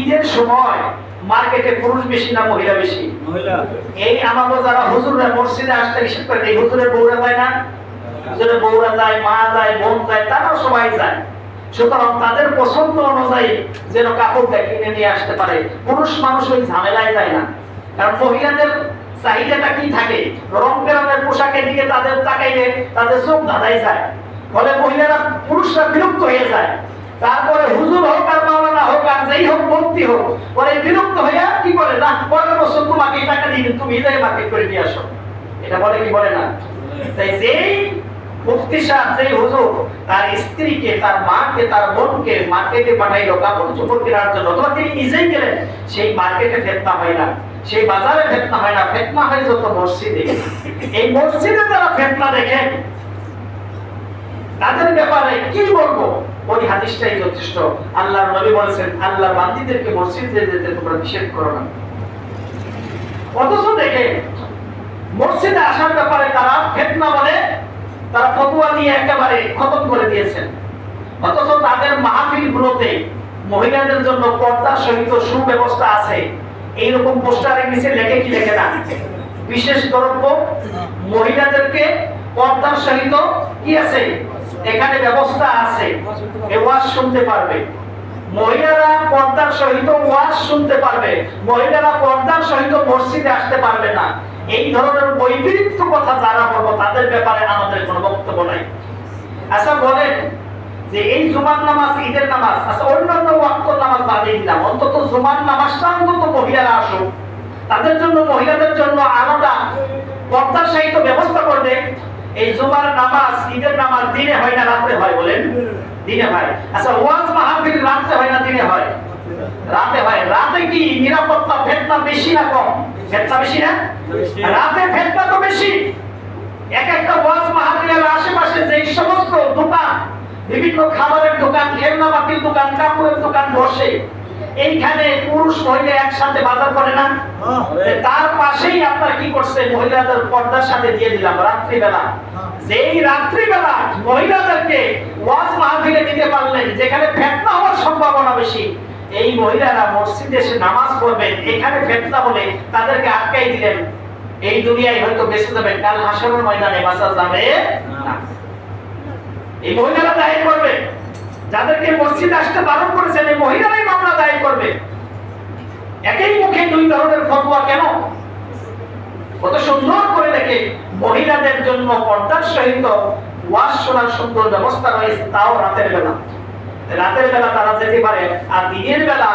ঈদের সময় মার্কেটে পুরুষ বেশি না মহিলা বেশি? মহিলা। এই আমাদের যারা হুজুররা মসজিদে আসতে হিসেব করে, এই হুজুরের বউরা যায় না, হুজুরের বউরা যায়, মা যায়, বোন যায়, তারাও সবাই যায়। সুতরাং তাদের পছন্দ অনুযায়ী যেন কাপড়টা কিনে নিয়ে আসতে পারে। পুরুষ মানুষ ওই ঝামেলায় যায় না, কারণ মহিলাদের চাহিদাটা কি থাকে, রং বেরঙের পোশাকের দিকে তাদের তাকাইলে তাদের চোখ ধাঁধাই যায়, ফলে মহিলারা পুরুষরা বিরক্ত হয়ে যায়। তারপরে হুজুর হোক আর মাওলানা হোক আর যেই হোক ভক্তি হোক, পরে বিরক্ত হইয়া কি করে না, পরের বছর তোমাকে এই টাকা দিয়ে তুমি ঈদের মার্কেট করে নিয়ে আসো, এটা বলে কি বলে না? তাই যেই মুফতি সাহেব, যেই হুজুর তার স্ত্রীকে, তার মাকে, তার বোনকে মার্কেটে পাঠাইলো কাপড় চোপড় কেনার জন্য, অথবা তিনি নিজেই গেলেন, সেই মার্কেটে ফেতনা হয় না, সেই বাজারে ফেতনা হয় না, ফেতনা হয় যত মসজিদে। এই মসজিদে যারা ফেতনা দেখেন তাদের ব্যাপারে কি বলবো? ওই হাদিসটাই যথেষ্ট। আল্লাহর নবী বলেছেন, আল্লাহর বান্দীদেরকে মসজিদে যেতে তোমরা নিষেধ করো না। অথচ দেখে মসজিদে আসার ব্যাপারে তারা ফিতনা বলে, তারা ফতোয়া দিয়ে একেবারে খতম করে দিয়েছেন। অথচ তাদের মাহফিলগুলোতে মহিলাদের জন্য পর্দার সহিত সুব্যবস্থা আছে, এইরকম পোস্টারের নিচে লেখে কি লেখে না, বিশেষ দ্রব্য মহিলাদেরকে পর্দার সহিত কি আছে, এখানে ব্যবস্থা আছে, এই ওয়াজ শুনতে পারবে। মহিলারা পর্দার সহিত ওয়াজ শুনতে পারবে, মহিলারা পর্দার সহিত মসজিদে আসতে পারবে না। এই ধরনের বৈপরীত্য কথা যারা বলবো তাদের ব্যাপারে আমাদের কোনো বক্তব্য নাই। আচ্ছা বলেন যে এই জুমার নামাজ, ঈদের নামাজ, আচ্ছা অন্যান্য ওয়াক্ত নামাজ বাদই দিলাম, অন্তত জুমার নামাজটা অন্তত মহিলারা আসুক, তাদের জন্য মহিলাদের জন্য আলাদা পর্দার সহিত ব্যবস্থা করবে। এই জুমার নামাজ, ঈদের নামাজ দিনে হয় না রাতে হয়? বলেন দিনে হয়। আচ্ছা ওয়াজ মাহফিল রাতে হয় না দিনে হয়? রাতে হয়। রাতে কি নিরাপত্তা ফিতনা বেশি না কম? ফিতনা বেশি না? রাতে ফিতনা তো বেশি। এক একটা ওয়াজ মাহফিলের আশেপাশে যে সমস্ত দোকান, বিভিন্ন খাবারের দোকান, খেলনাপাতির দোকান, কাপড়ের দোকান বসে, এইখানে পুরুষ মহিলা একসাথে বাজার করে না? তার পাশেই আপনার কি করছে, মহিলাদের পর্দার সাথে দিয়ে দিলাম রাত্রিবেলা। যেই রাত্রিবেলা মহিলাদেরকে ওয়াজ মাহফিলে দিতে পারলেন, যেখানে ফিতনা হওয়ার সম্ভাবনা বেশি, এই মহিলারা মসজিদে এসে নামাজ পড়বেন, এখানে ফিতনা বলে তাদেরকে আটকাই দিলেন। এই দুনিয়ায় হয়তো বেঁচে যাবেন, কাল হাসরের ময়দানে বাঁচা যাবে না। এই মহিলারা দায়ী করবে, যাদেরকে মসজিদে আসতে বারণ করেছেন এই মহিলারাই মামলা দায়ের করবে। একই মুখে দুই ধরনের ফতোয়া কেন? কত সুন্দর করে দেখে মহিলাদের জন্য পর্দার সহিত ওয়াজ শোনার সুন্দর ব্যবস্থা রয়েছে, তাও রাতের বেলা। রাতের বেলা তারা যেতে পারে, আর দিনের বেলা